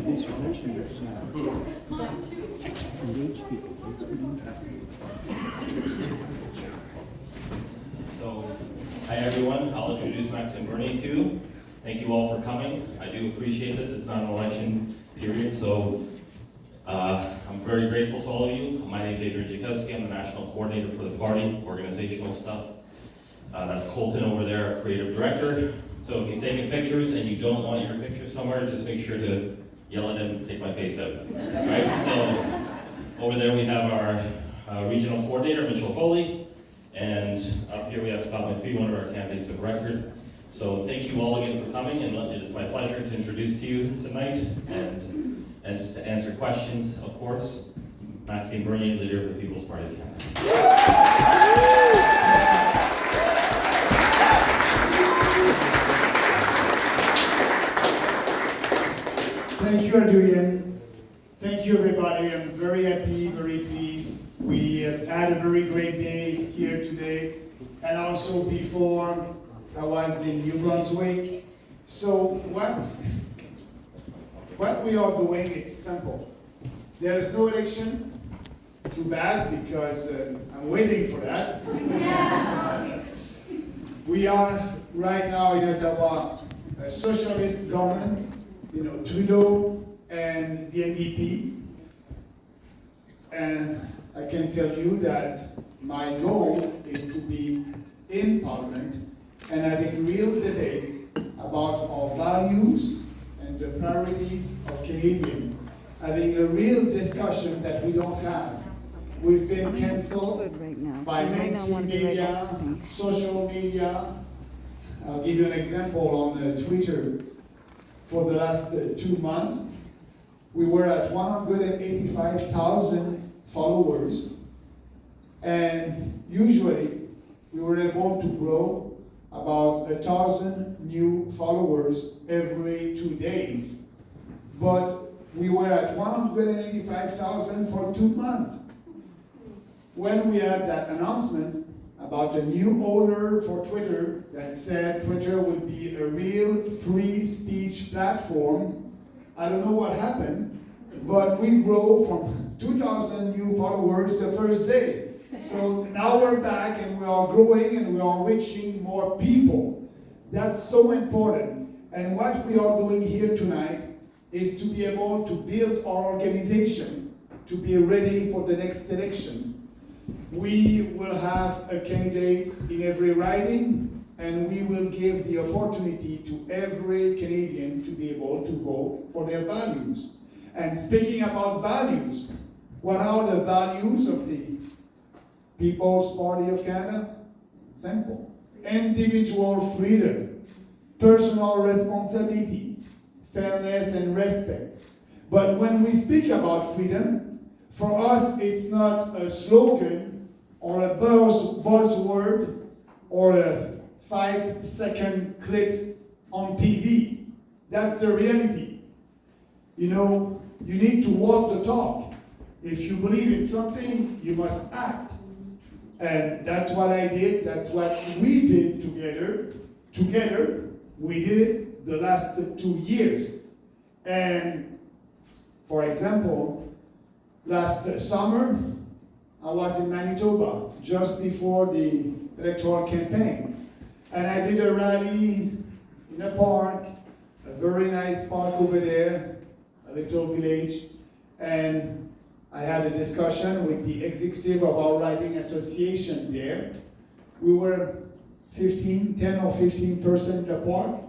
So, hi everyone, I'll introduce Max and Bernie too. Thank you all for coming. I do appreciate this. It's not an election period, so I'm very grateful to all of you. My name is Adrian Jakowski. I'm the national coordinator for the party, organizational stuff. That's Colton over there, our creative director. So if he's taking pictures and you don't want your picture somewhere, just make sure to yell at him and take my face out. Right? So over there we have our regional coordinator, Mitchell Foley, and up here we have Scott McPhee, one of our candidates of record. So thank you all again for coming, and it is my pleasure to introduce to you tonight and to answer questions, of course, Maxime Bernier, leader of the People's Party of Canada. Thank you, Adrian. Thank you, everybody. I'm very happy, very pleased. We had a very great day here today. And also before, I was in New Brunswick. So what we are doing is simple. There is no election. Too bad, because I'm waiting for that. We are right now in Ottawa a socialist government. Trudeau and the NDP, and I can tell you that my goal is to be in Parliament and having real debates about our values and the priorities of Canadians, having a real discussion that we don't have. We've been cancelled by mainstream media, social media. I'll give you an example on Twitter. For the last 2 months, we were at 185,000 followers, and usually we were able to grow about 1,000 new followers every 2 days. But we were at 185,000 for 2 months. When we had that announcement about a new owner for Twitter that said Twitter would be a real free speech platform, I don't know what happened, but we grow from 2,000 new followers the first day. So now we're back and we are growing and we are reaching more people. That's so important. And what we are doing here tonight is to be able to build our organization to be ready for the next election. We will have a candidate in every riding, and we will give the opportunity to every Canadian to be able to vote for their values. And speaking about values, what are the values of the People's Party of Canada? Simple. Individual freedom, personal responsibility, fairness and respect. But when we speak about freedom, for us it's not a slogan or a buzzword or a 5-second clips on TV. That's the reality. You need to walk the talk. If you believe in something, you must act. And that's what I did. That's what we did together. Together, we did it the last 2 years. And for example, last summer, I was in Manitoba just before the electoral campaign. And I did a rally in a park, a very nice park over there, a little village. And I had a discussion with the executive of our riding association there. We were 10 or 15% in the park,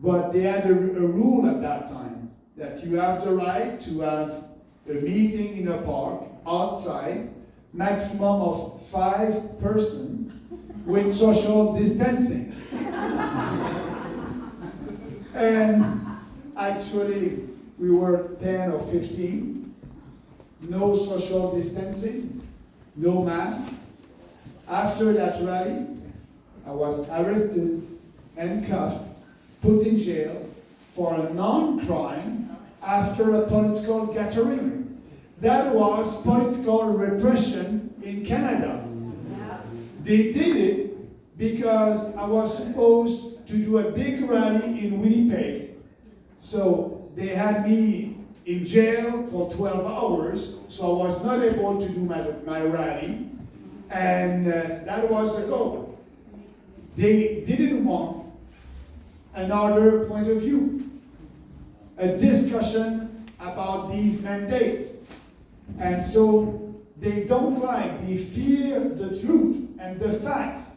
but they had a rule at that time that you have the right to have a meeting in a park outside, maximum of 5 persons with social distancing. And actually, we were 10 or 15, no social distancing, no mask. After that rally, I was arrested, handcuffed, put in jail for a non-crime after a political gathering. That was political repression in Canada. They did it because I was supposed to do a big rally in Winnipeg. So they had me in jail for 12 hours, so I was not able to do my rally, and that was the goal. They didn't want another point of view, a discussion about these mandates. And so they don't like, they fear the truth and the facts.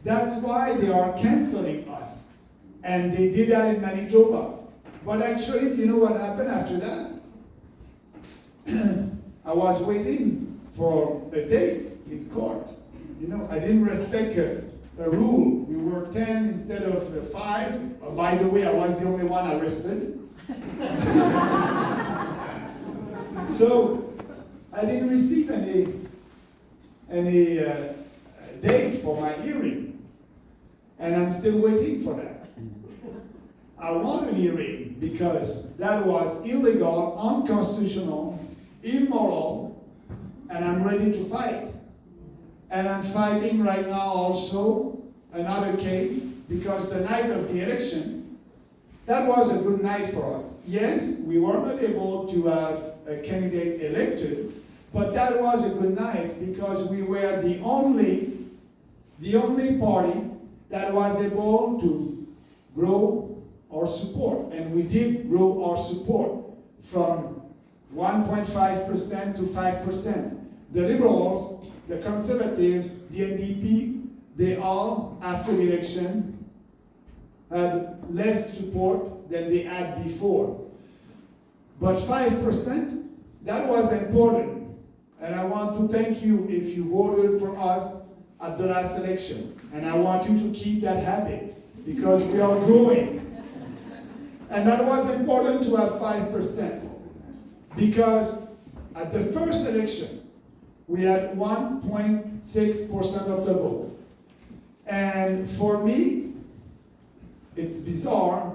That's why they are canceling us. And they did that in Manitoba. But actually, you know what happened after that? I was waiting for a date in court. You know, I didn't respect a rule. We were 10 instead of 5. By the way, I was the only one arrested. So I didn't receive any date for my hearing, and I'm still waiting for that. I want a hearing because that was illegal, unconstitutional, immoral, and I'm ready to fight. And I'm fighting right now also another case because the night of the election, that was a good night for us. Yes, we were not able to have a candidate elected, but that was a good night because we were the only party that was able to grow our support. And we did grow our support from 1.5% to 5%. The Liberals, the Conservatives, the NDP, they all, after the election, had less support than they had before. But 5%, that was important. And I want to thank you if you voted for us at the last election. And I want you to keep that habit because we are growing. And that was important to have 5%. Because at the first election, we had 1.6% of the vote. And for me, it's bizarre,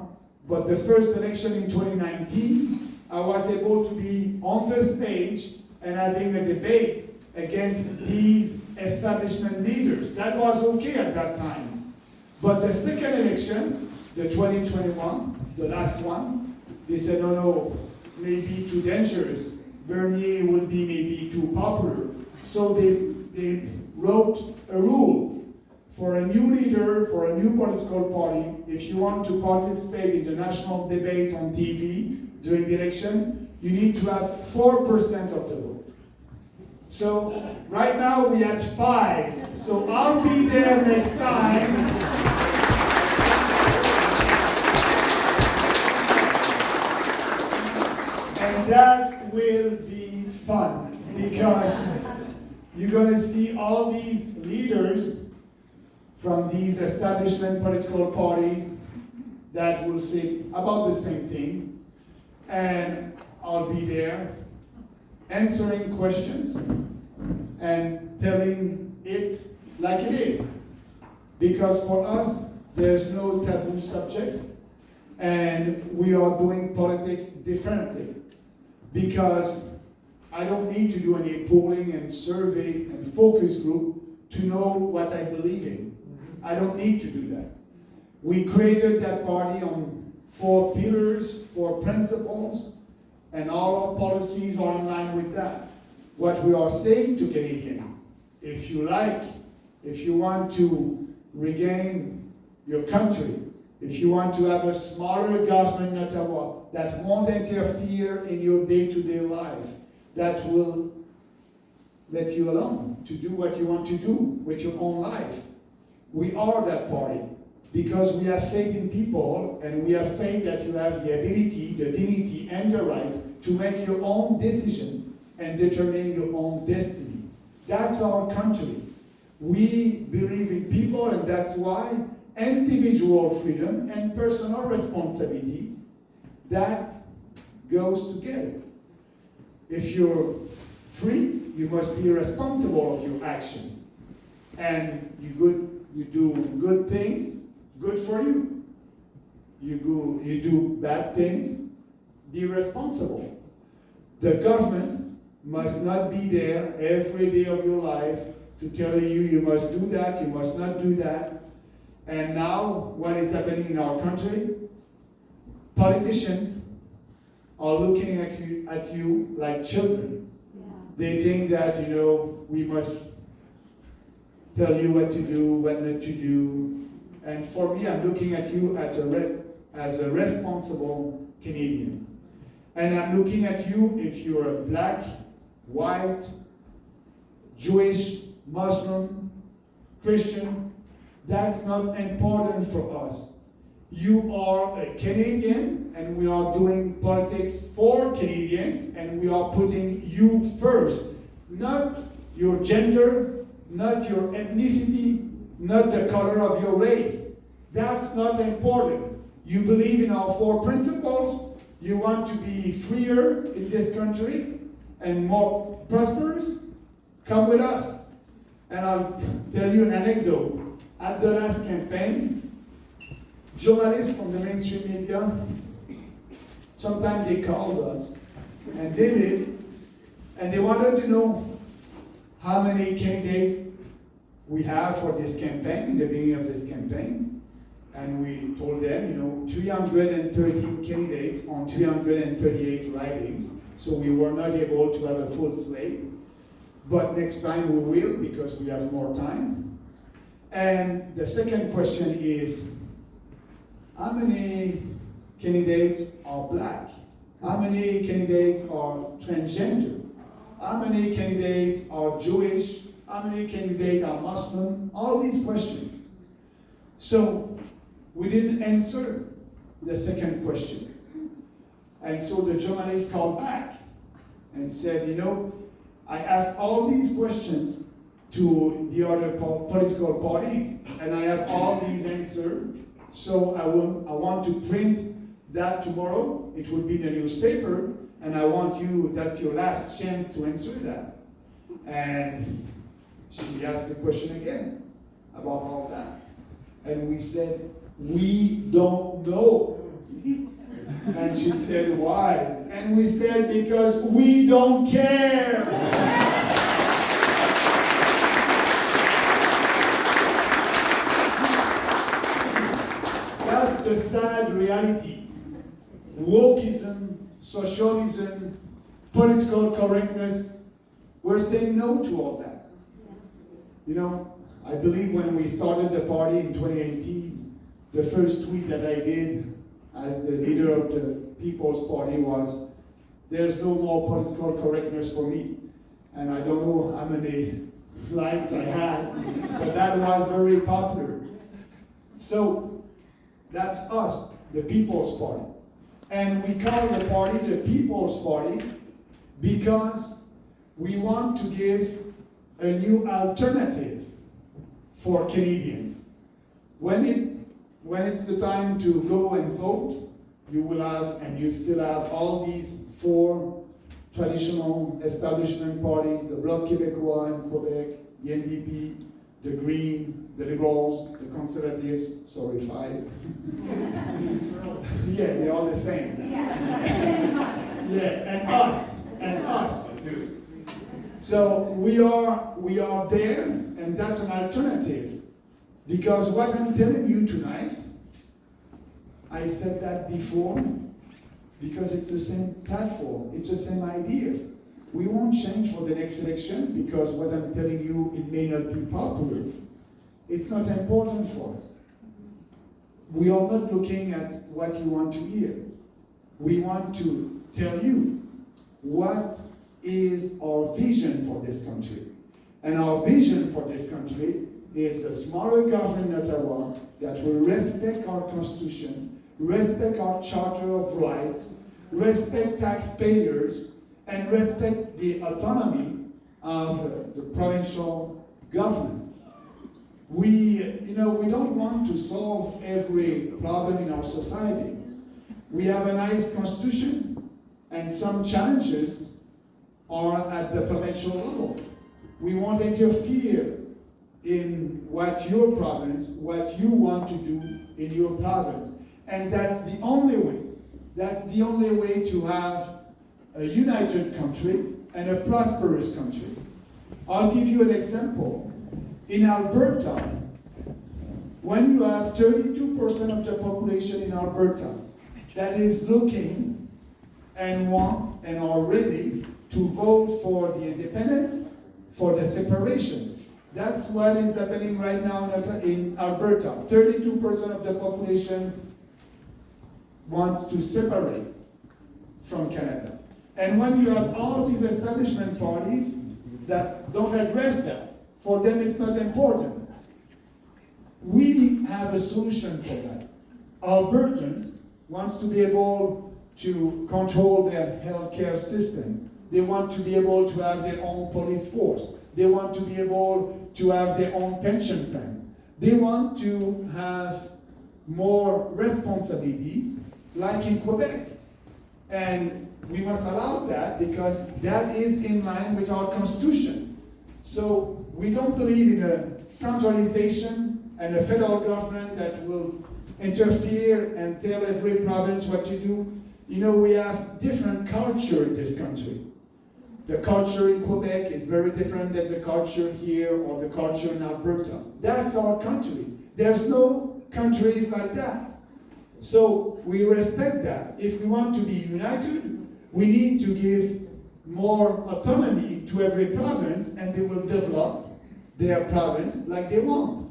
but the first election in 2019, I was able to be on the stage and having a debate against these establishment leaders. That was okay at that time. But the second election, the 2021, the last one, they said, no, maybe too dangerous. Bernier would be maybe too popular. So they wrote a rule for a new leader, for a new political party. If you want to participate in the national debates on TV during the election, you need to have 4% of the vote. So right now we had 5. So I'll be there next time. And that will be fun because you're going to see all these leaders from these establishment political parties that will say about the same thing. And I'll be there answering questions and telling it like it is. Because for us, there's no taboo subject, and we are doing politics differently. Because I don't need to do any polling and survey and focus group to know what I believe in. I don't need to do that. We created that party on 4 pillars, 4 principles, and all our policies are in line with that. What we are saying to Canadians, if you want to regain your country, if you want to have a smaller government in Ottawa that won't interfere in your day-to-day life, that will let you alone to do what you want to do with your own life. We are that party because we have faith in people, and we have faith that you have the ability, the dignity, and the right to make your own decision and determine your own destiny. That's our country. We believe in people, and that's why individual freedom and personal responsibility, that goes together. If you're free, you must be responsible of your actions. And you do good things, good for you. You do bad things, be responsible. The government must not be there every day of your life to tell you you must do that, you must not do that. And now, what is happening in our country? Politicians are looking at you like children. They think that, we must tell you what to do, what not to do. And for me, I'm looking at you as a responsible Canadian. And I'm looking at you if you're a black, white, Jewish, Muslim, Christian. That's not important for us. You are a Canadian, and we are doing politics for Canadians, and we are putting you first. Not your gender, not your ethnicity, not the color of your race. That's not important. You believe in our 4 principles. You want to be freer in this country and more prosperous. Come with us. And I'll tell you an anecdote. At the last campaign, journalists from the mainstream media, sometimes they called us, and they did, and they wanted to know how many candidates we have for this campaign, in the beginning of this campaign. And we told them, 313 candidates on 338 ridings, so we were not able to have a full slate. But next time we will, because we have more time. And the second question is, how many candidates are black? How many candidates are transgender? How many candidates are Jewish? How many candidates are Muslim? All these questions. So we didn't answer the second question. And so the journalist called back and said, I asked all these questions to the other political parties, and I have all these answers. So I want to print that tomorrow. It will be in the newspaper, and I want you, that's your last chance to answer that. And she asked the question again about all that. And we said, we don't know. And she said, why? And we said, because we don't care. That's the sad reality. Wokeism, socialism, political correctness, we're saying no to all that. I believe when we started the party in 2018, the first tweet that I did as the leader of the People's Party was, there's no more political correctness for me. And I don't know how many likes I had, but that was very popular. So that's us, the People's Party. And we call the party the People's Party because we want to give a new alternative for Canadians. When it's the time to go and vote, you will have, and you still have, all these 4 traditional establishment parties, the Bloc Québécois in Quebec, the NDP, the Green, the Liberals, the Conservatives, sorry, 5. Yeah, they're all the same. Yeah, and us. So we are there, and that's an alternative. Because what I'm telling you tonight, I said that before, because it's the same platform, it's the same ideas. We won't change for the next election because what I'm telling you, it may not be popular. It's not important for us. We are not looking at what you want to hear. We want to tell you what is our vision for this country. And our vision for this country is a smaller government in Ottawa that will respect our Constitution, respect our Charter of Rights, respect taxpayers, and respect the autonomy of the provincial government. We don't want to solve every problem in our society. We have a nice Constitution, and some challenges are at the provincial level. We won't interfere in what your province, what you want to do in your province. And that's the only way. That's the only way to have a united country and a prosperous country. I'll give you an example. In Alberta, when you have 32% of the population in Alberta that is looking and want and are ready to vote for the independence, for the separation. That's what is happening right now in Alberta. 32% of the population wants to separate from Canada. And when you have all these establishment parties that don't address that, for them it's not important. We have a solution for that. Albertans wants to be able to control their healthcare system. They want to be able to have their own police force. They want to be able to have their own pension plan. They want to have more responsibilities, like in Quebec. And we must allow that because that is in line with our constitution. So we don't believe in a centralization and a federal government that will interfere and tell every province what to do. You know, we have different culture in this country. The culture in Quebec is very different than the culture here or the culture in Alberta. That's our country. There's no countries like that. So we respect that. If we want to be united, we need to give more autonomy to every province and they will develop their province like they want.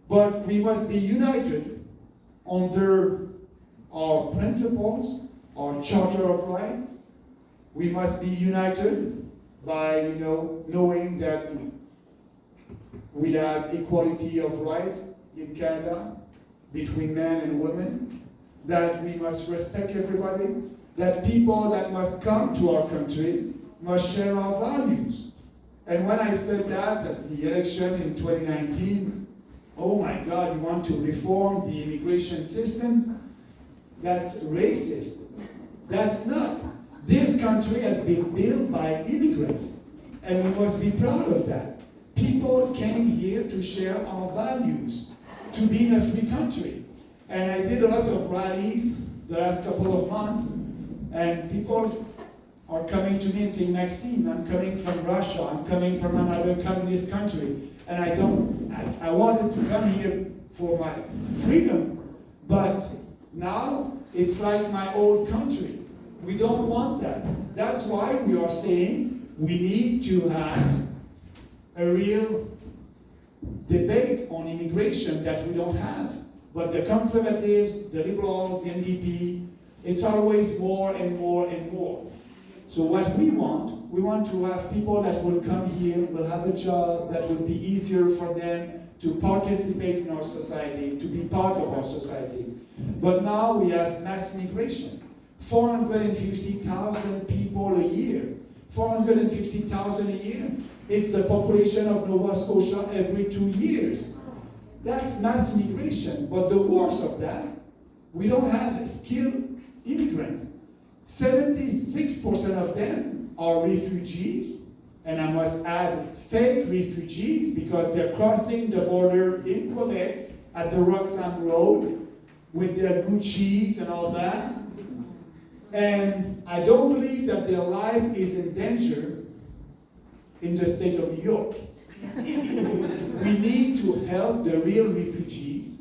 But we must be united under our principles, our Charter of Rights. We must be united by, knowing that we have equality of rights in Canada between men and women, that we must respect everybody, that people that must come to our country must share our values. And when I said that at the election in 2019, oh my God, you want to reform the immigration system? That's racist. That's not. This country has been built by immigrants, and we must be proud of that. People came here to share our values, to be in a free country. And I did a lot of rallies the last couple of months, and people are coming to me and saying, Maxime, I'm coming from Russia, I'm coming from another communist country, and I wanted to come here for my freedom, but now it's like my old country. We don't want that. That's why we are saying we need to have a real debate on immigration that we don't have. But the conservatives, the liberals, the NDP, it's always more and more and more. So what we want to have people that will come here, will have a job, that will be easier for them to participate in our society, to be part of our society. But now we have mass migration. 450,000 people a year. 450,000 a year. It's the population of Nova Scotia every 2 years. That's mass immigration. But the worst of that, we don't have skilled immigrants. 76% of them are refugees, and I must add fake refugees because they're crossing the border in Quebec at the Roxham Road with their Gucci's and all that. And I don't believe that their life is in danger in the state of New York. We need to help the real refugees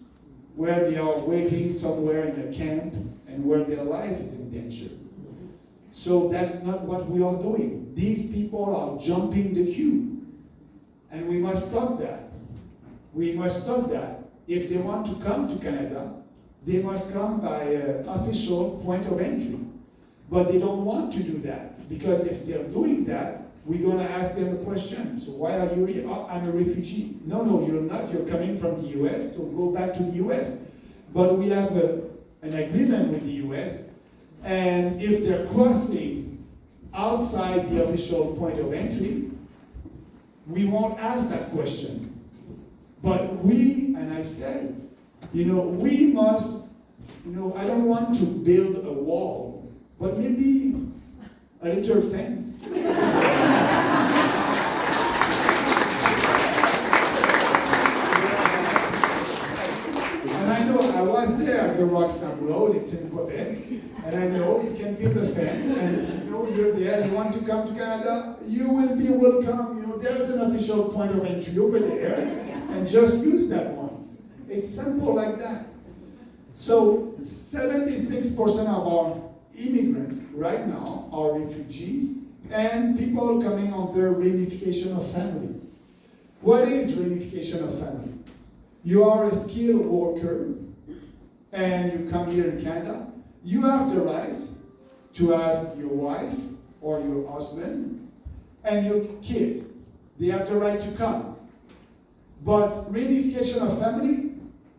where they are waiting somewhere in a camp and where their life is in danger. So that's not what we are doing. These people are jumping the queue. And we must stop that. We must stop that. If they want to come to Canada, they must come by an official point of entry. But they don't want to do that, because if they're doing that, we're going to ask them a question. So why are you here? Oh, I'm a refugee. No, you're not. You're coming from the US, so go back to the US. But we have an agreement with the US, and if they're crossing outside the official point of entry, we won't ask that question. But we, and I said, we must, I don't want to build a wall, but maybe a little fence. And I know I was there at the Roxham Road, it's in Quebec, and I know you can build a fence, and you're there, you want to come to Canada, you will be welcome. There's an official point of entry over there, and just use that one. It's simple like that. So 76% of our immigrants right now are refugees and people coming under reunification of family. What is reunification of family? You are a skilled worker and you come here in Canada. You have the right to have your wife or your husband and your kids. They have the right to come. But reunification of family,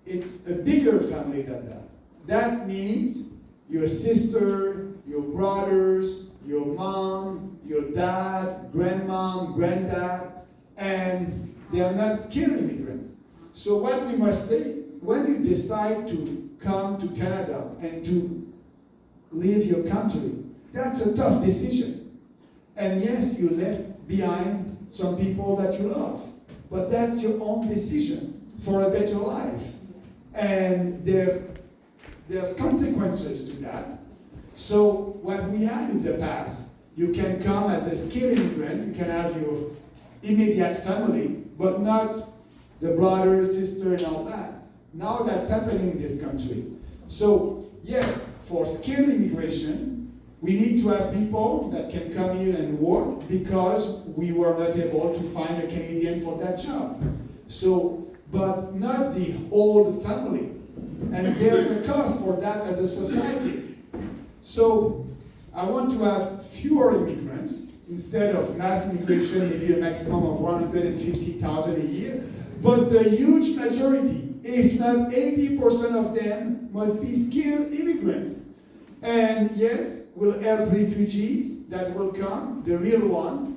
it's a bigger family than that. That means your sister, your brothers, your mom, your dad, grandmom, granddad, and they are not skilled immigrants. So what we must say, when you decide to come to Canada and to leave your country, that's a tough decision. And yes, you left behind some people that you love, but that's your own decision for a better life. And there's consequences to that. So what we had in the past, you can come as a skilled immigrant, you can have your immediate family, but not the brother, sister, and all that. Now that's happening in this country. So yes, for skilled immigration, we need to have people that can come here and work because we were not able to find a Canadian for that job. So, but not the whole family. And there's a cost for that as a society. So I want to have fewer immigrants instead of mass immigration, maybe a maximum of 150,000 a year. But the huge majority, if not 80% of them, must be skilled immigrants. And yes, we'll help refugees that will come, the real one,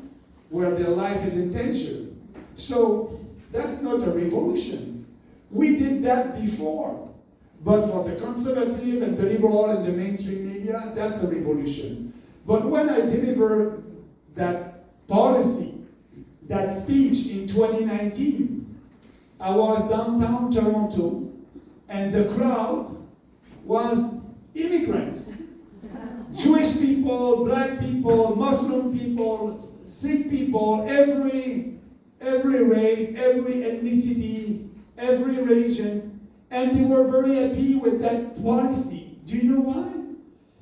where their life is in danger. So that's not a revolution. We did that before. But for the conservative and the liberal and the mainstream media, that's a revolution. But when I delivered that policy, that speech in 2019, I was downtown Toronto, and the crowd was immigrants. Jewish people, black people, Muslim people, Sikh people, every race, every ethnicity, every religion. And they were very happy with that policy. Do you know why?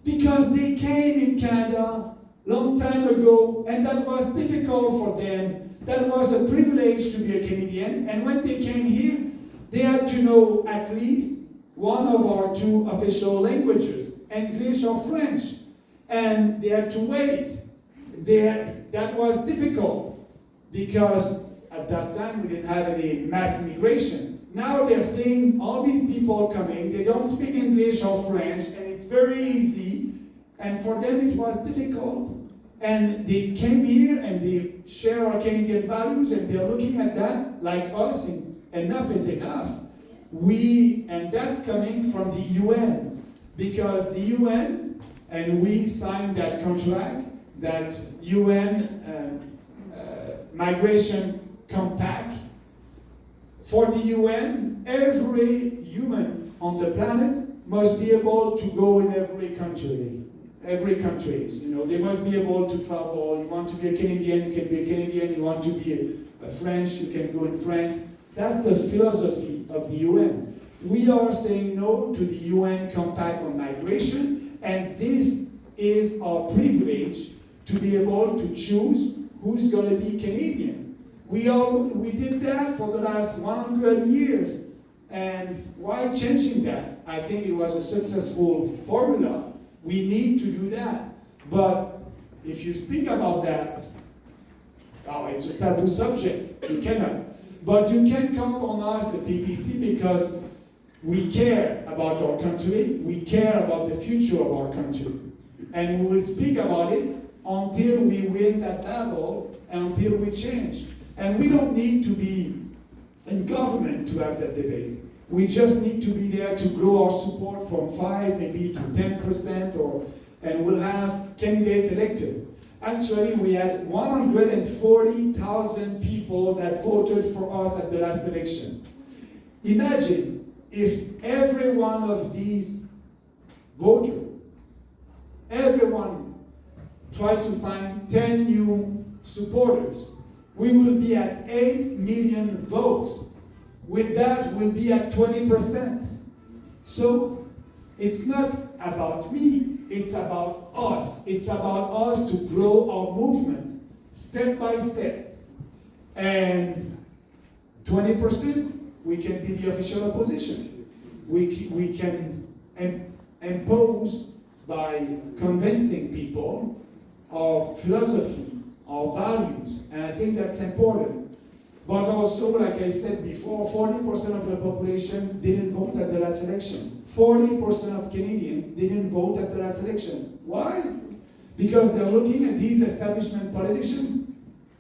Because they came in Canada long time ago, and that was difficult for them. That was a privilege to be a Canadian. And when they came here, they had to know at least one of our two official languages, English or French. And they had to wait. That was difficult because at that time we didn't have any mass immigration. Now they're seeing all these people coming, they don't speak English or French, and it's very easy, and for them it was difficult. And they came here and they share our Canadian values, and they're looking at that like us, and enough is enough. And that's coming from the UN, because the UN, and we signed that contract, that UN Migration Compact. For the UN, every human on the planet must be able to go in every country. Every country, they must be able to travel. You want to be a Canadian, you can be a Canadian. You want to be a French, you can go in France. That's the philosophy of the UN. We are saying no to the UN Compact on Migration, and this is our privilege to be able to choose who's going to be Canadian. We did that for the last 100 years. And why changing that? I think it was a successful formula. We need to do that. But if you speak about that, it's a taboo subject. You cannot. But you can count on us, the PPC, because we care about our country. We care about the future of our country. And we will speak about it until we win that battle, until we change. And we don't need to be in government to have that debate. We just need to be there to grow our support from 5, maybe to 10%, and we'll have candidates elected. Actually, we had 140,000 people that voted for us at the last election. Imagine if every one of these voters, everyone tried to find 10 new supporters. We will be at 8 million votes. With that, we'll be at 20%. So it's not about me. it's about us. It's about us to grow our movement step by step. And 20%, we can be the official opposition. We can impose by convincing people our philosophy, our values, and I think that's important. But also, like I said before, 40% of the population didn't vote at the last election. 40% of Canadians didn't vote at the last election. Why? Because they're looking at these establishment politicians.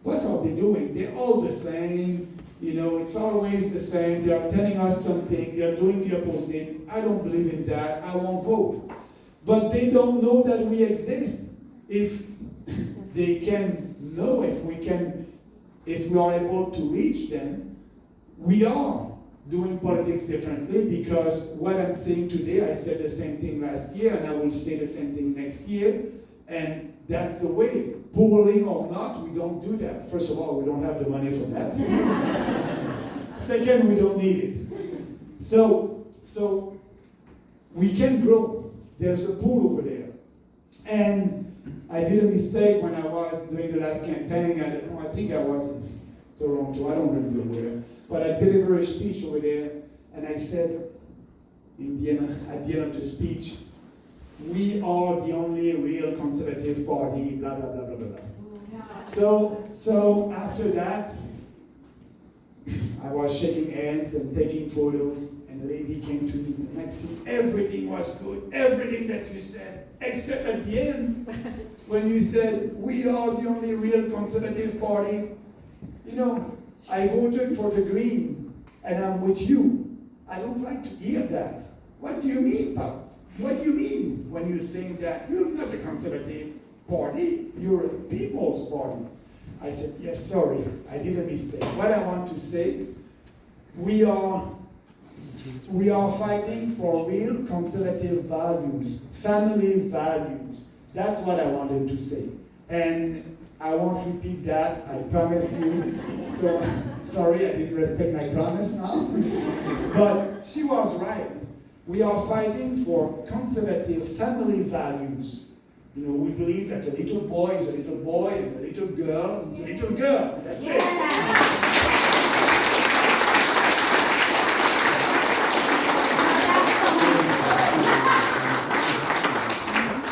What are they doing? They're all the same. You know, it's always the same. They're telling us something. They're doing the opposite. I don't believe in that. I won't vote. But they don't know that we exist. If they can know, if we are able to reach them, we are doing politics differently, because what I'm saying today, I said the same thing last year, and I will say the same thing next year, and that's the way. Polling or not, we don't do that. First of all, we don't have the money for that. Second, we don't need it. So we can grow. There's a pool over there. And I did a mistake when I was doing the last campaign. I think I was in Toronto, I don't remember where. But I delivered a speech over there, and I said at the end of the speech, we are the only real conservative party, blah, blah, blah, blah, blah, blah. So after that, I was shaking hands and taking photos, and a lady came to me and said, Maxime, everything was good, everything that you said, except at the end, when you said, we are the only real conservative party. You know, I voted for the Green, and I'm with you. I don't like to hear that. What do you mean, Papa? What do you mean when you're saying that? You're not a conservative party, you're a people's party. I said, yes, sorry, I did a mistake. What I want to say, we are fighting for real conservative values, family values. That's what I wanted to say. And I won't repeat that, I promise you. So, sorry, I didn't respect my promise now. But she was right. We are fighting for conservative family values. You know, we believe that a little boy is a little boy, and a little girl is a little girl. That's it.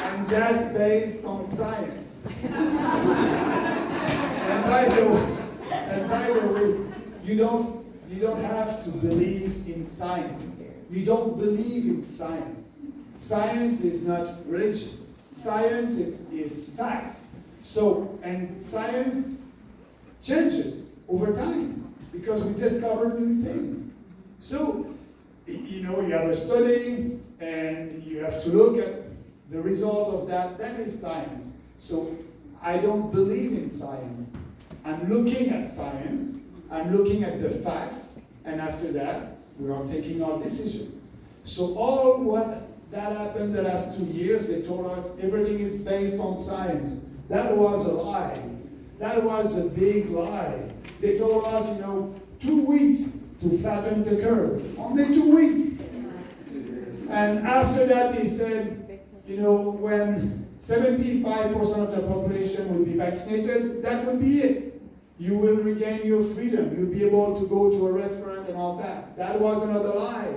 And that's based on science. And by the way, you don't have to believe in science. You don't believe in science. Science is not religious. Science is facts. So, and science changes over time because we discover new things. So, you know, you have a study and you have to look at the result of that. That is science. So, I don't believe in science. I'm looking at science. I'm looking at the facts. And after that, we are taking our decision. So all what that happened the last 2 years, they told us everything is based on science. That was a lie. That was a big lie. They told us, 2 weeks to flatten the curve. Only 2 weeks. And after that, they said, when 75% of the population will be vaccinated, that will be it. You will regain your freedom. You'll be able to go to a restaurant and all that. That was another lie.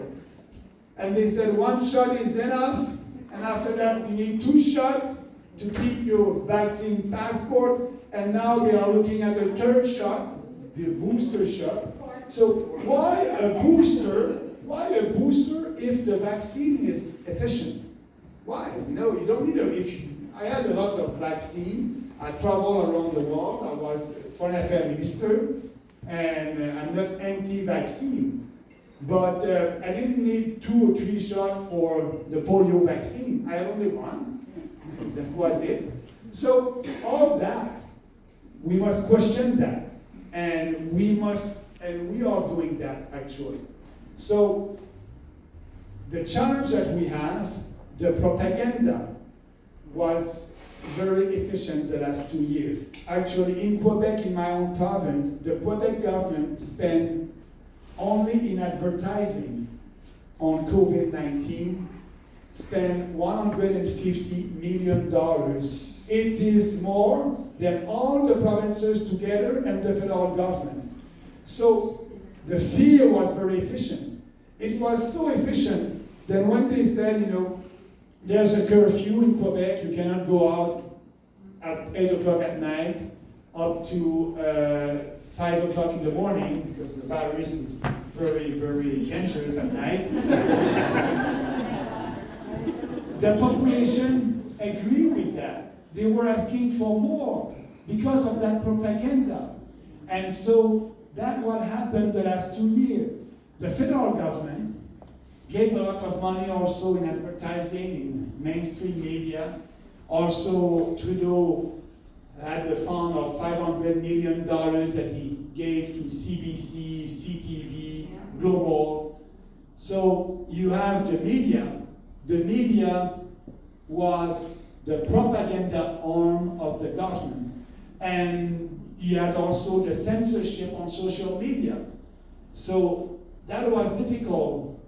And they said 1 shot is enough, and after that you need 2 shots to keep your vaccine passport, and now they are looking at a 3rd shot, the booster shot. So why a booster? Why a booster if the vaccine is efficient? Why? You don't need I had a lot of vaccine. I traveled around the world. I was Foreign Affairs Minister, and I'm not anti-vaccine. But I didn't need 2 or 3 shots for the polio vaccine. I had only 1. That was it. So all that, we must question that. And we are doing that actually. So the challenge that we have, the propaganda was very efficient the last 2 years. Actually, in Quebec, in my own province, the Quebec government spent only in advertising on COVID-19 spend $150 million. It is more than all the provinces together and the federal government. So the fear was very efficient. It was so efficient that when they said, there's a curfew in Quebec, you cannot go out at 8 o'clock at night up to 5 o'clock in the morning, because the virus is very, very dangerous at night. The population agreed with that. They were asking for more because of that propaganda. And so that's what happened the last 2 years. The federal government gave a lot of money also in advertising, in mainstream media. Also, Trudeau had a fund of $500 million that he gave to CBC, CTV, Global. So you have the media. The media was the propaganda arm of the government. And you had also the censorship on social media. So that was difficult.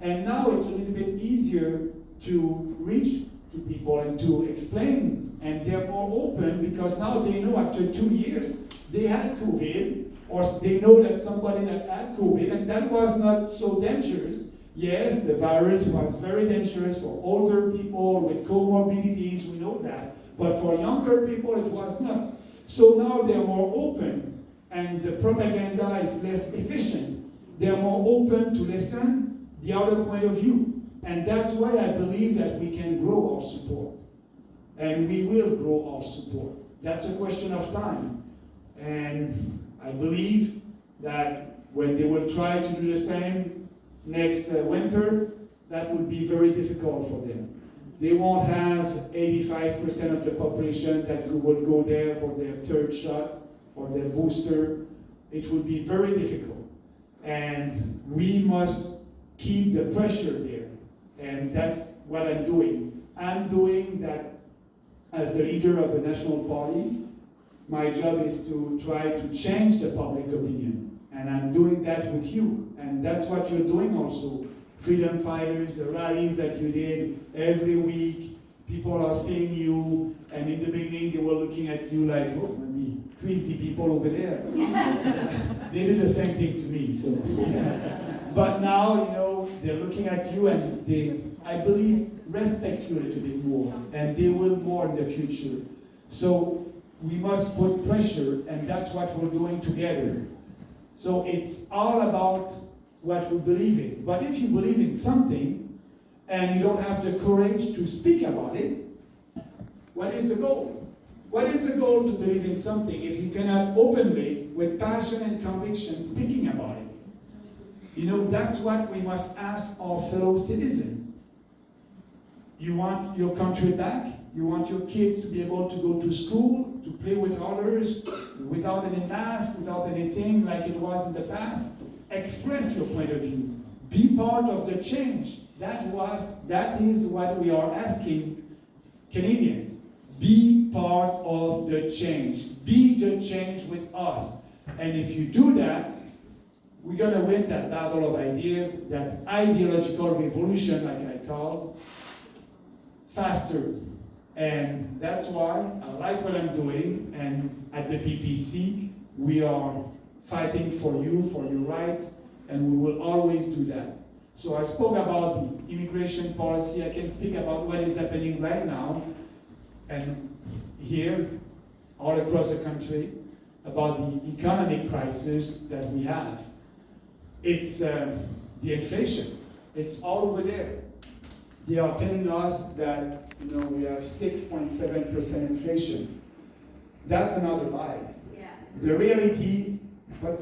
And now it's a little bit easier to reach to people and to explain. And they're more open because now they know after 2 years they had COVID, or they know that somebody that had COVID, and that was not so dangerous. Yes, the virus was very dangerous for older people with comorbidities, we know that. But for younger people, it was not. So now they're more open, and the propaganda is less efficient. They're more open to listen the other point of view. And that's why I believe that we can grow our support. And we will grow our support. That's a question of time. And I believe that when they will try to do the same next winter, that would be very difficult for them. They won't have 85% of the population that will go there for their third shot or their booster. It will be very difficult. And we must keep the pressure there. And that's what I'm doing. I'm doing that as a leader of the National Party. My job is to try to change the public opinion. And I'm doing that with you. And that's what you're doing also. Freedom fighters, the rallies that you did every week, people are seeing you, and in the beginning they were looking at you like, oh, maybe crazy people over there. They did the same thing to me, so. But now, they're looking at you and they, I believe, respect you a little bit more, and they will more in the future. So we must put pressure, and that's what we're doing together. So it's all about what we believe in. But if you believe in something, and you don't have the courage to speak about it, what is the goal? What is the goal to believe in something if you cannot openly, with passion and conviction, speaking about it? That's what we must ask our fellow citizens. You want your country back? You want your kids to be able to go to school, to play with others, without any mask, without anything like it was in the past? Express your point of view. Be part of the change. That is what we are asking Canadians. Be part of the change. Be the change with us. And if you do that, we're going to win that battle of ideas, that ideological revolution, like I call, faster. And that's why I like what I'm doing. And at the PPC, we are fighting for you, for your rights, and we will always do that. So I spoke about the immigration policy. I can speak about what is happening right now, and here, all across the country, about the economic crisis that we have. It's the inflation. It's all over there. They are telling us that we have 6.7% inflation. That's another lie. Yeah. The reality, but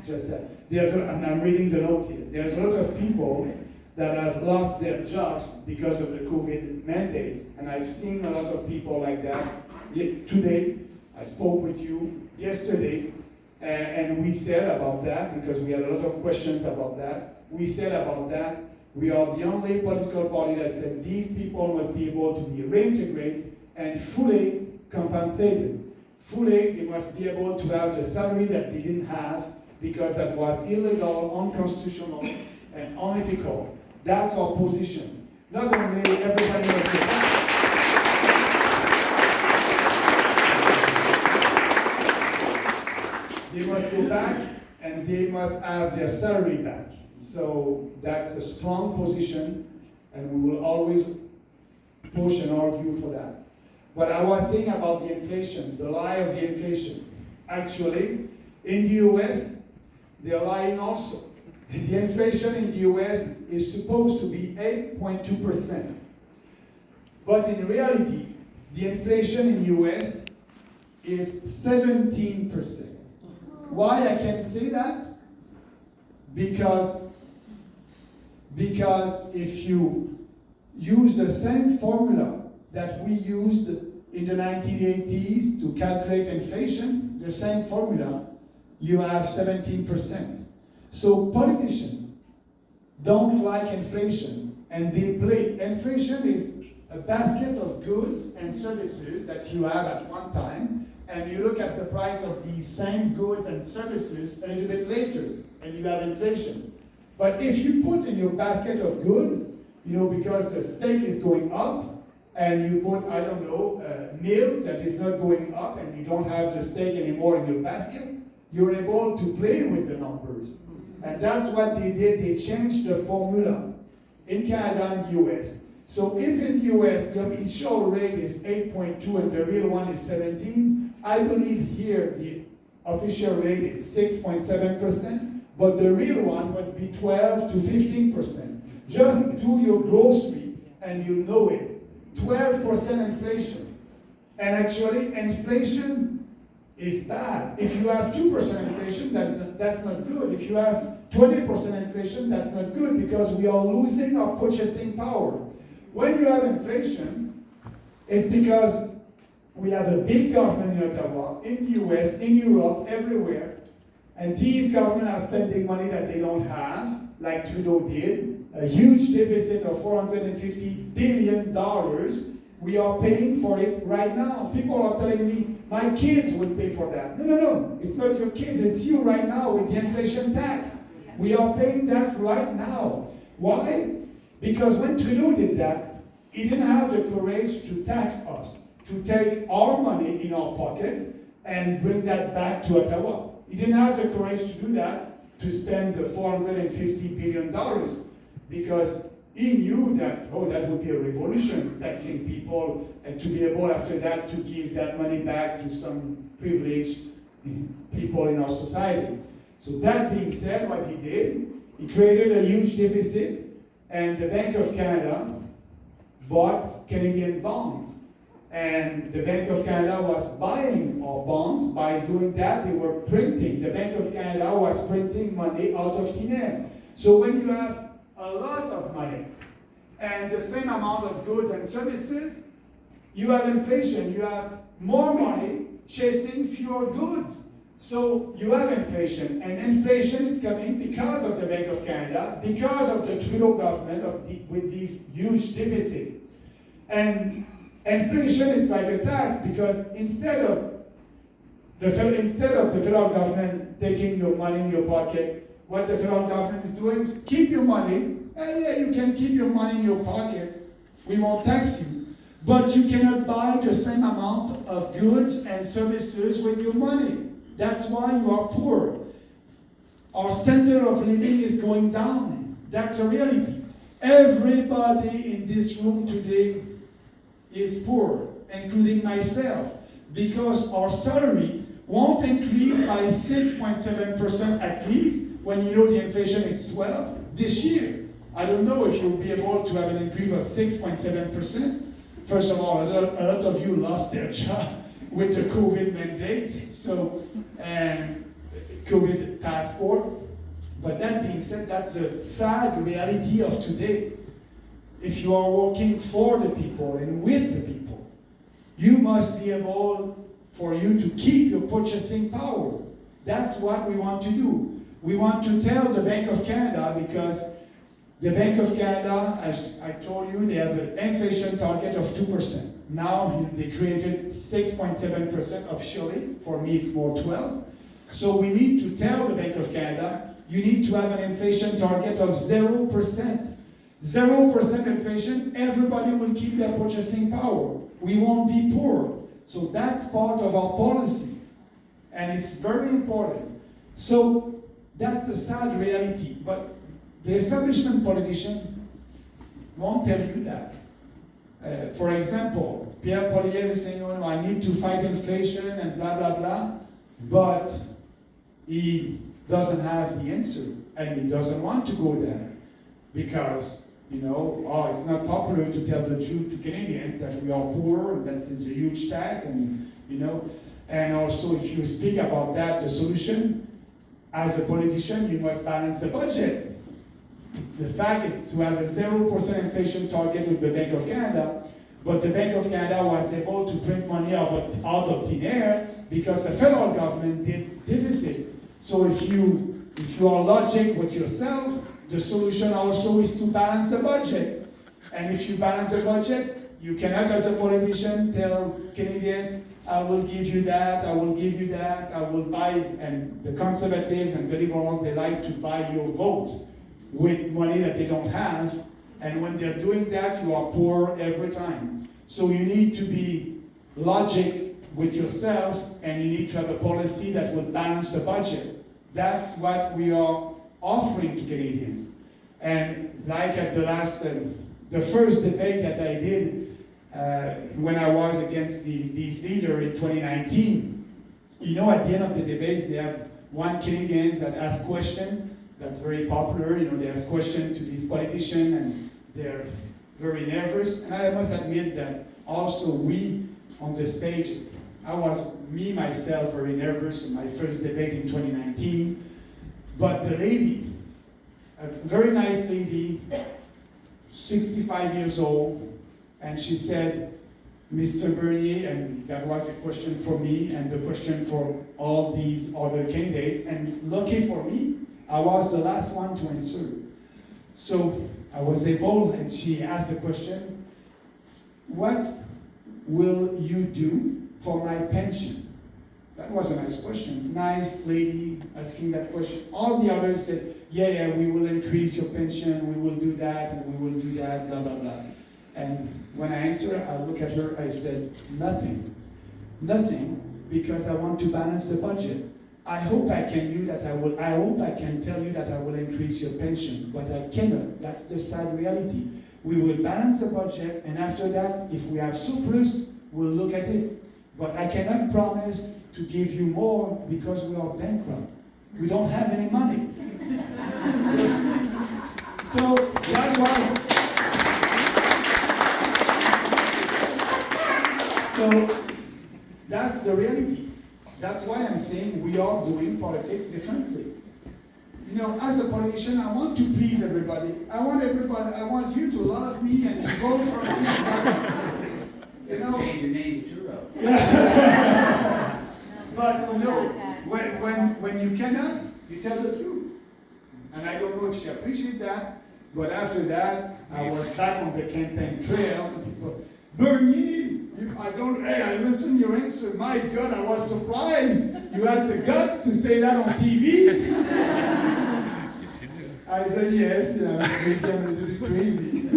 just that. I'm reading the note here. There's a lot of people that have lost their jobs because of the COVID mandates, and I've seen a lot of people like that. Today, I spoke with you yesterday, and we said about that, because we had a lot of questions about that. We said about that, we are the only political party that said these people must be able to be reintegrated and fully compensated. Fully, they must be able to have the salary that they didn't have because that was illegal, unconstitutional, and unethical. That's our position. Not only everybody else. They must go back and they must have their salary back. So that's a strong position, and we will always push and argue for that. But I was saying about the inflation, the lie of the inflation. Actually, in the US, they're lying also. The inflation in the US is supposed to be 8.2%. But in reality, the inflation in the US is 17%. Why I can say that? Because if you use the same formula that we used in the 1980s to calculate inflation, the same formula, you have 17%. So politicians don't like inflation, and they play. Inflation is a basket of goods and services that you have at one time, and you look at the price of these same goods and services a little bit later, and you have inflation. But if you put in your basket of goods, because the steak is going up, and you put, I don't know, milk that is not going up, and you don't have the steak anymore in your basket, you're able to play with the numbers. And that's what they did. They changed the formula in Canada and the US. So if in the US the official rate is 8.2 and the real one is 17, I believe here the official rate is 6.7%, but the real one must be 12 to 15%. Just do your grocery and you know it. 12% inflation. And actually, inflation is bad. If you have 2% inflation, that's not good. If you have 20% inflation, that's not good, because we are losing our purchasing power. When you have inflation, it's because we have a big government in Ottawa, in the US, in Europe, everywhere, and these governments are spending money that they don't have, like Trudeau did, a huge deficit of $450 billion. We are paying for it right now. People are telling me, my kids will pay for that. No, it's not your kids, it's you right now with the inflation tax. We are paying that right now. Why? Because when Trudeau did that, he didn't have the courage to tax us, to take our money in our pockets and bring that back to Ottawa. He didn't have the courage to do that, to spend the $450 billion, because he knew that, that would be a revolution, taxing people, and to be able after that to give that money back to some privileged people in our society. So that being said, what he did, he created a huge deficit, and the Bank of Canada bought Canadian bonds. And the Bank of Canada was buying our bonds. By doing that, they were printing. The Bank of Canada was printing money out of thin air. So when you have a lot of money and the same amount of goods and services, you have inflation. You have more money chasing fewer goods. So you have inflation, and inflation is coming because of the Bank of Canada, because of the Trudeau government with this huge deficit. And inflation is like a tax, because instead of the federal government taking your money in your pocket, what the federal government is doing is keep your money. Yeah, you can keep your money in your pockets. We won't tax you. But you cannot buy the same amount of goods and services with your money. That's why you are poor. Our standard of living is going down. That's a reality. Everybody in this room today is poor, including myself, because our salary won't increase by 6.7% at least, when you know the inflation is 12 this year. I don't know if you'll be able to have an increase of 6.7%. First of all, a lot of you lost their job with the COVID mandate, and COVID passport. But that being said, that's the sad reality of today. If you are working for the people and with the people, you must be able for you to keep your purchasing power. That's what we want to do. We want to tell the Bank of Canada, because the Bank of Canada, as I told you, they have an inflation target of 2%. Now they created 6.7% officially. For me, it's more 12. So we need to tell the Bank of Canada, you need to have an inflation target of 0%. 0% inflation, everybody will keep their purchasing power. We won't be poor. So that's part of our policy. And it's very important. So that's a sad reality. But the establishment politician won't tell you that. For example, Pierre Poilievre is saying, oh, no, I need to fight inflation and blah, blah, blah. But he doesn't have the answer. And he doesn't want to go there. Because, it's not popular to tell the truth to Canadians that we are poor, and that's a huge tax, and, And also, if you speak about that, the solution, as a politician, you must balance the budget. The fact is to have a 0% inflation target with the Bank of Canada, but the Bank of Canada was able to print money out of thin air because the federal government did deficit. So if you are logic with yourself, the solution also is to balance the budget. And if you balance the budget, you cannot, as a politician, tell Canadians, I will give you that, I will give you that, I will buy, and the conservatives and the liberals, they like to buy your votes with money that they don't have, and when they're doing that, you are poor every time. So you need to be logic with yourself, and you need to have a policy that will balance the budget. That's what we are offering to Canadians. And like at the first debate that I did, when I was against these leaders in 2019, at the end of the debates, they have one Canadian that asks questions. That's very popular. They ask questions to these politicians, and they're very nervous. And I must admit that also we, on the stage, I was, myself, very nervous in my first debate in 2019. But the lady, a very nice lady, 65 years old, and she said, Mr. Bernier, and that was a question for me and the question for all these other candidates, and lucky for me, I was the last one to answer. So I was able, and she asked the question, what will you do for my pension? That was a nice question. Nice lady asking that question. All the others said, yeah, we will increase your pension, we will do that, and we will do that, blah, blah, blah. And when I answered, I looked at her, I said, nothing. Nothing, because I want to balance the budget. I hope I can tell you that I will increase your pension, but I cannot. That's the sad reality. We will balance the budget, and after that, if we have surplus, we'll look at it. But I cannot promise to give you more because we are bankrupt. We don't have any money. So that was. So that's the reality. That's why I'm saying we are doing politics differently. As a politician, I want to please everybody. I want you to love me and to vote for me. Change your name to Turo. But when you cannot, you tell the truth. And I don't know if she appreciates that, but after that, I was back on the campaign trail, and people, Bernier, I listened to your answer. My God, I was surprised. You had the guts to say that on TV. I said, yes, we became a little bit crazy.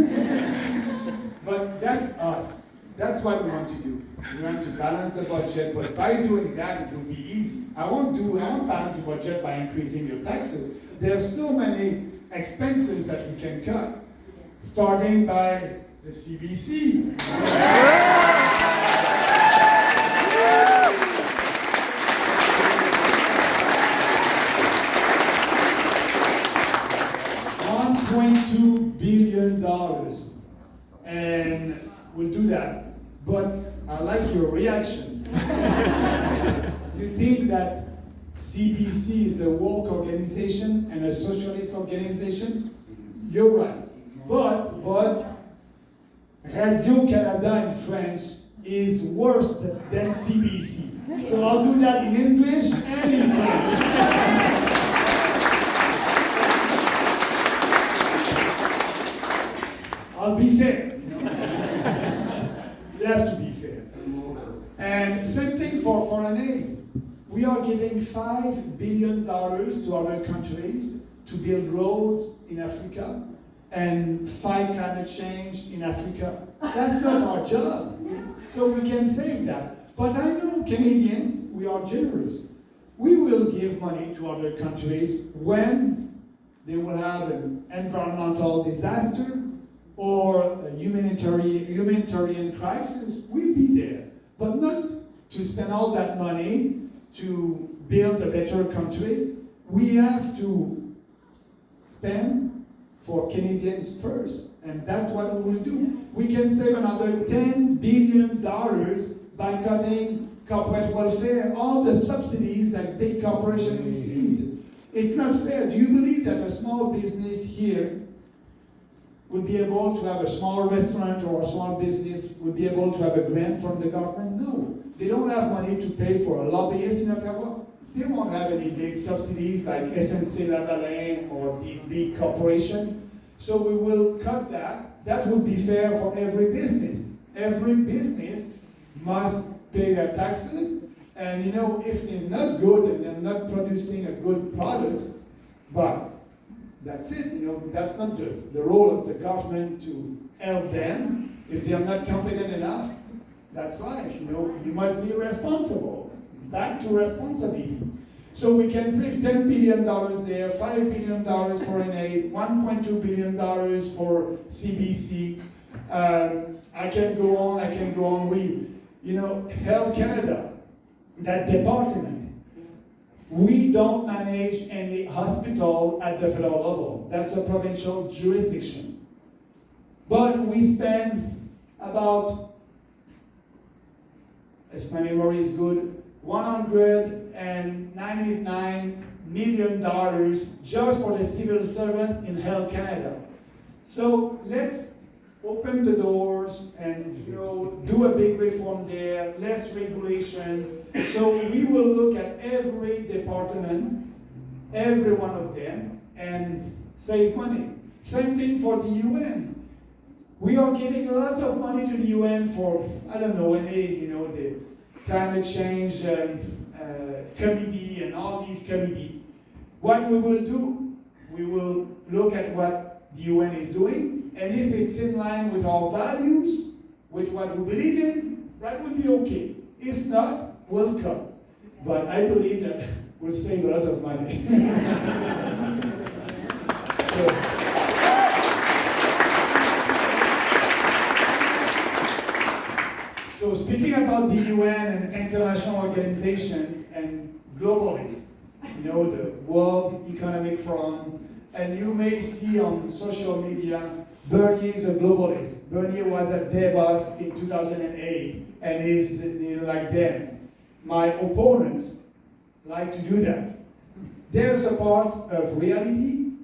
But that's us. That's what we want to do. We want to balance the budget, but by doing that, it will be easy. I won't balance the budget by increasing your taxes. There are so many expenses that we can cut, starting by the CBC. $1.2 billion, and we'll do that. But I like your reaction. You think that CBC is a woke organization and a socialist organization? You're right. But Radio-Canada in French is worse than CBC. So I'll do that in English and in French. I'll be fair. You have to be fair. And same thing for foreign aid. We are giving $5 $5 billion to other countries to build roads in Africa and fight climate change in Africa. That's not our job. So we can save that. But I know Canadians, we are generous. We will give money to other countries when they will have an environmental disaster or a humanitarian crisis. We'll be there. But not to spend all that money to build a better country. We have to spend for Canadians first, and that's what we will do. We can save another $10 billion by cutting corporate welfare, all the subsidies that big corporations received. It's not fair. Do you believe that a small business here would be able to have a small restaurant or a small business would be able to have a grant from the government? No. They don't have money to pay for a lobbyist in Ottawa. They won't have any big subsidies like SNC-Lavalin or these big corporations. So we will cut that. That would be fair for every business. Every business must pay their taxes. And you know, if they're not good and they're not producing a good product, but that's it, you know, that's not the role of the government to help them. If they are not competent enough, that's life, you know, you must be responsible. Back to responsibility. So we can save $10 billion there, $5 billion for NA, $1.2 billion for CBC. I can go on. We, you know, Health Canada, that department, we don't manage any hospital at the federal level. That's a provincial jurisdiction. But we spend about, if my memory is good, $199 million just for the civil servant in Health Canada. So let's open the doors and, you know, do a big reform there, less regulation. So we will look at every department, every one of them, and save money. Same thing for the UN. We are giving a lot of money to the UN for, I don't know, the climate change committee and all these committees. What we will do, we will look at what the UN is doing, and if it's in line with our values, with what we believe in, that would be okay. If not, we'll cut. But I believe that we'll save a lot of money. So speaking about the UN and international organization and globalists, you know, the World Economic Forum, and you may see on social media, Bernie is a globalist. Bernie was at Davos in 2008 and is, you know, like them. My opponents like to do that. There's a part of reality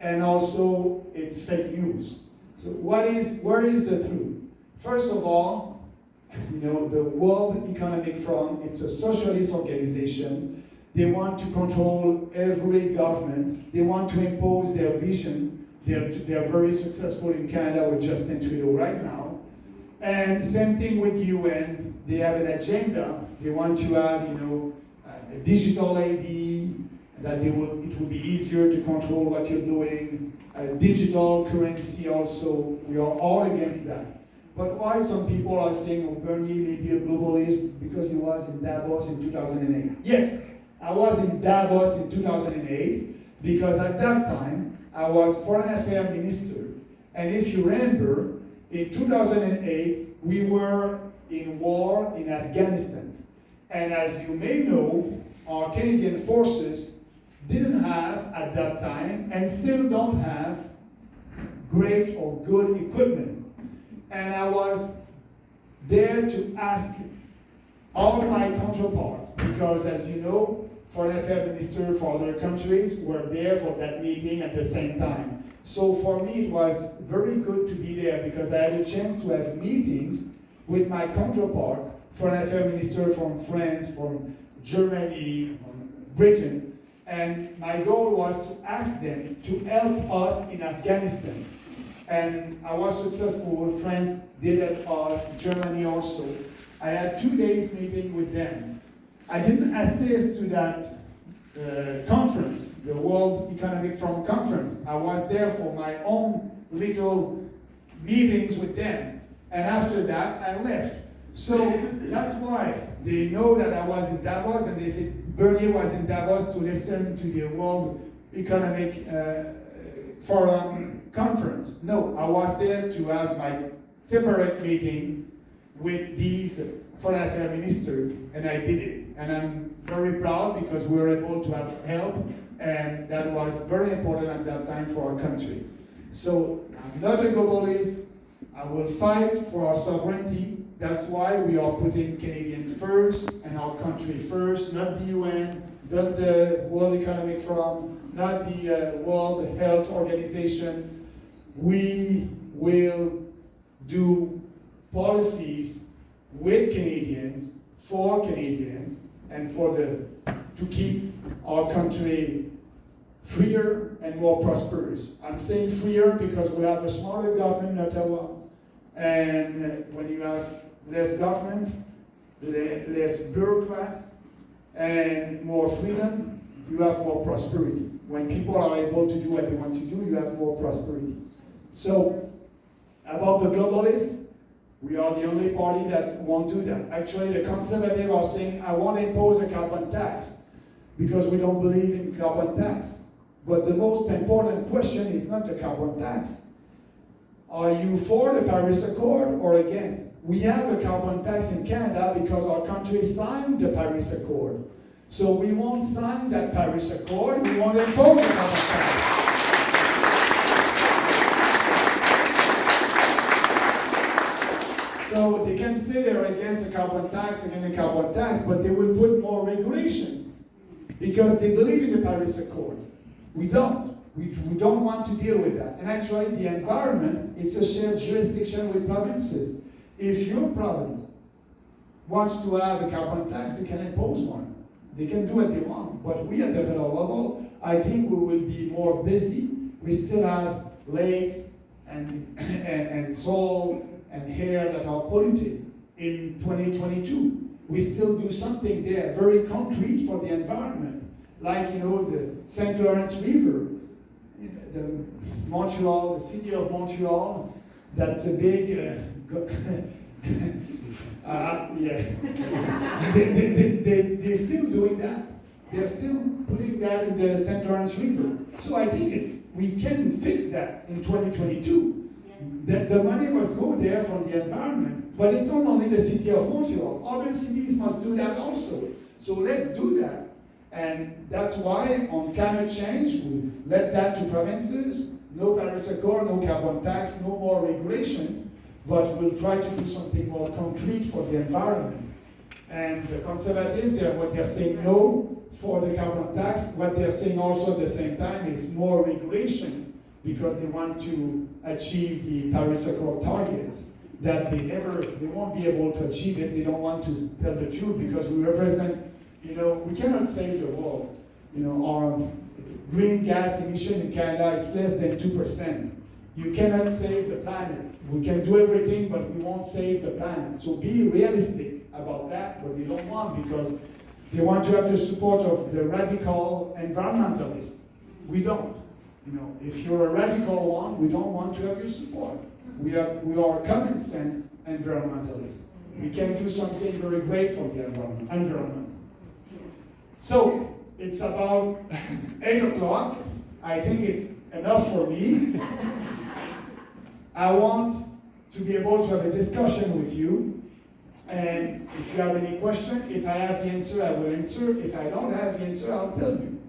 and also it's fake news. So where is the truth? First of all, you know, the World Economic Forum, it's a socialist organization. They want to control every government. They want to impose their vision. They're very successful in Canada with Justin Trudeau right now. And same thing with the UN. They have an agenda. They want to have, you know, a digital ID, that it will be easier to control what you're doing. A digital currency also. We are all against that. But why some people are saying, oh, Bernie may be a globalist because he was in Davos in 2008. Yes, I was in Davos in 2008 because at that time I was Foreign Affairs Minister. And if you remember, in 2008 we were in war in Afghanistan. And as you may know, our Canadian forces didn't have at that time and still don't have great or good equipment. And I was there to ask all my counterparts, because as you know, Foreign Affairs Minister for other countries were there for that meeting at the same time. So for me, it was very good to be there because I had a chance to have meetings with my counterparts, Foreign Affairs Minister from France, from Germany, from Britain. And my goal was to ask them to help us in Afghanistan. And I was successful. France did help us, Germany also. I had 2 days meeting with them. I didn't assist to that conference, the World Economic Forum conference. I was there for my own little meetings with them. And after that, I left. So that's why they know that I was in Davos, and they said Bernier was in Davos to listen to the World Economic Forum conference. No, I was there to have my separate meetings with these foreign affairs ministers, and I did it. And I'm very proud because we were able to have help, and that was very important at that time for our country. So I'm not a globalist. I will fight for our sovereignty. That's why we are putting Canadians first and our country first, not the UN, not the World Economic Forum, not the World Health Organization. We will do policies with Canadians, for Canadians, and to keep our country freer and more prosperous. I'm saying freer because we have a smaller government in Ottawa, and when you have less government, less bureaucrats, and more freedom, you have more prosperity. When people are able to do what they want to do, you have more prosperity. So, about the globalists, we are the only party that won't do that. Actually, the conservatives are saying, I want to impose a carbon tax because we don't believe in carbon tax. But the most important question is not the carbon tax. Are you for the Paris Accord or against? We have a carbon tax in Canada because our country signed the Paris Accord. So we won't sign that Paris Accord, we want to impose a carbon tax. So they can say they're against a carbon tax, but they will put more regulations because they believe in the Paris Accord. We don't. We don't want to deal with that. And actually, the environment, it's a shared jurisdiction with provinces. If your province wants to have a carbon tax, they can impose one. They can do what they want. But we at the federal level, I think we will be more busy. We still have lakes and soil and air that are polluted in 2022. We still do something there, very concrete for the environment. Like, the St. Lawrence River, the city of Montreal, that's a big, yeah. They're still doing that. They're still putting that in the St. Lawrence River. So I think we can fix that in 2022. The money must go there for the environment, but it's not only the city of Montreal. Other cities must do that also. So let's do that. And that's why on climate change, we let that to provinces. No Paris Accord, no carbon tax, no more regulations, but we'll try to do something more concrete for the environment. And the conservatives, what they're saying no for the carbon tax, what they're saying also at the same time is more regulation, because they want to achieve the Paris Accord targets that they won't be able to achieve it. They don't want to tell the truth because we represent, we cannot save the world. Our green gas emission in Canada is less than 2%. You cannot save the planet. We can do everything, but we won't save the planet. So be realistic about that, but they don't want, because they want to have the support of the radical environmentalists. We don't. If you're a radical one, we don't want to have your support. We are common sense environmentalists. We can do something very great for the environment. So it's about 8 o'clock. I think it's enough for me. I want to be able to have a discussion with you. And if you have any question, if I have the answer, I will answer. If I don't have the answer, I'll tell you.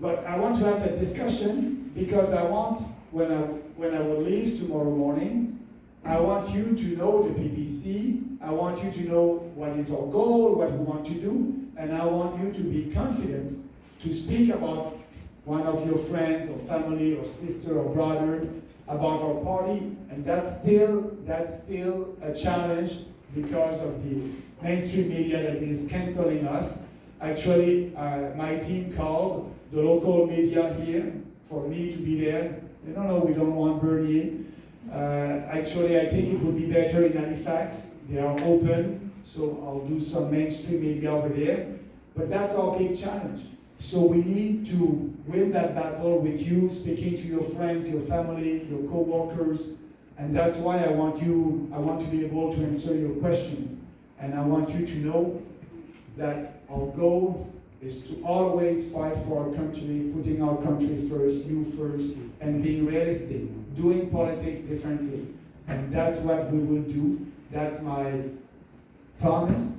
But I want to have that discussion because I want, when I will leave tomorrow morning, I want you to know the PPC. I want you to know what is our goal, what we want to do, and I want you to be confident to speak about one of your friends or family or sister or brother about our party, and that's still a challenge because of the mainstream media that is canceling us. Actually, my team called the local media here for me to be there. They don't know we don't want Bernier. Actually, I think it would be better in Halifax. They are open, so I'll do some mainstream media over there. But that's our big challenge. So we need to win that battle with you, speaking to your friends, your family, your co-workers, and that's why I want to be able to answer your questions. And I want you to know that our goal is to always fight for our country, putting our country first, you first, and being realistic, doing politics differently. And that's what we will do. That's my promise.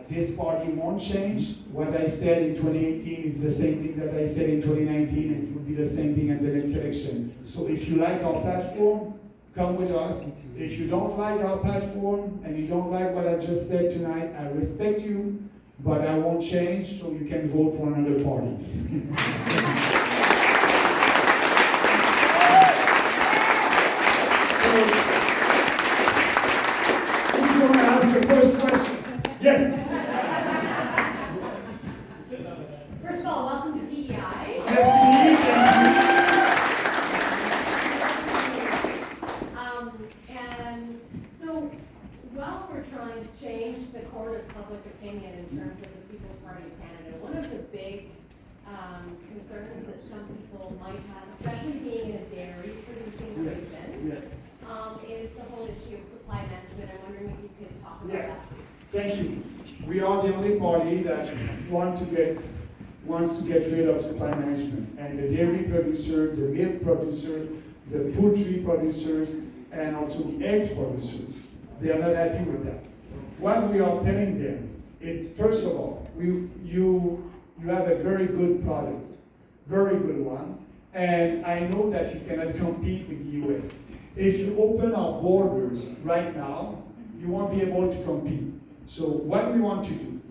This party won't change. What I said in 2018 is the same thing that I said in 2019, and it will be the same thing at the next election. So if you like our platform, come with us. If you don't like our platform and you don't like what I just said tonight, I respect you, but I won't change, so you can vote for another party. Who's going to ask the first question? Yes. First of all, welcome to PEI. Merci, thank And so, while we're trying to change the court of public opinion in terms of the People's Party of Canada, one of the big concerns that some people might have, especially being in a dairy producing region, is the whole issue of supply management. I'm wondering if you could talk about that, please. Thank you. We are the only party that wants to get rid of supply management. And the dairy producer, the milk producer, the poultry producers, and also the egg producers, they are not happy with that. What we are telling them is, first of all, you have a very good product, very good one, and I know that you cannot compete with the US. If you open our borders right now, you won't be able to compete. So what we want to do,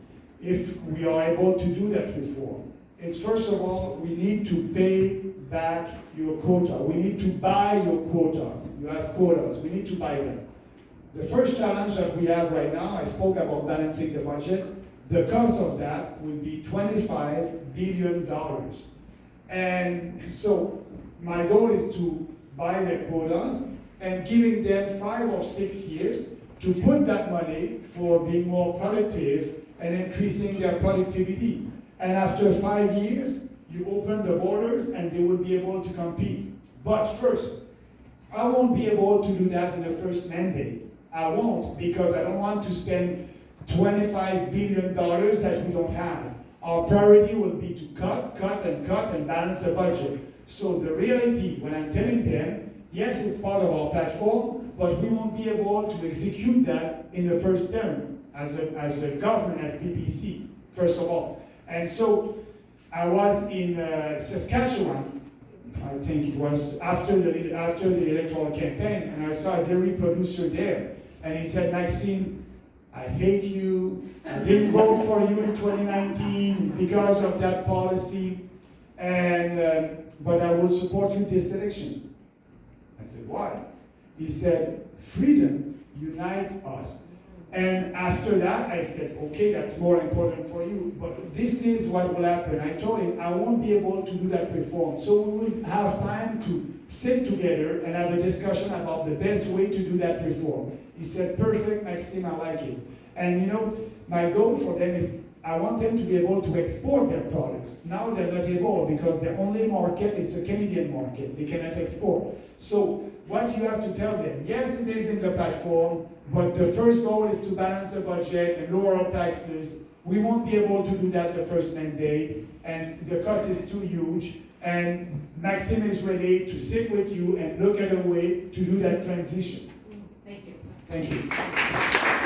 if we are able to do that reform, it's first of all, we need to pay back your quota. We need to buy your quotas. You have quotas, we need to buy them. The first challenge that we have right now, I spoke about balancing the budget. The cost of that will be $25 billion. And so my goal is to buy their quotas and giving them 5 or 6 years to put that money for being more productive and increasing their productivity. And after 5 years, you open the borders and they will be able to compete. But first, I won't be able to do that in the first mandate. I won't, because I don't want to spend $25 billion that we don't have. Our priority will be to cut, and balance the budget. So the reality, when I'm telling them, yes, it's part of our platform, but we won't be able to execute that in the first term as a government, as PPC, first of all. And so I was in Saskatchewan, I think it was after the electoral campaign, and I saw a dairy producer there, and he said, Maxime, I hate you, I didn't vote for you in 2019 because of that policy, and but I will support you this election. I said, why? He said, freedom unites us. And after that, I said, okay, that's more important for you, but this is what will happen. I told him I won't be able to do that reform. So we will have time to sit together and have a discussion about the best way to do that reform. He said, perfect, Maxime, I like it. And you know, my goal for them is I want them to be able to export their products. Now they're not able because their only market is the Canadian market. They cannot export. So what you have to tell them, yes, it is in the platform, but the first goal is to balance the budget and lower our taxes. We won't be able to do that the first mandate, and the cost is too huge. And Maxime is ready to sit with you and look at a way to do that transition. Thank you. Thank you.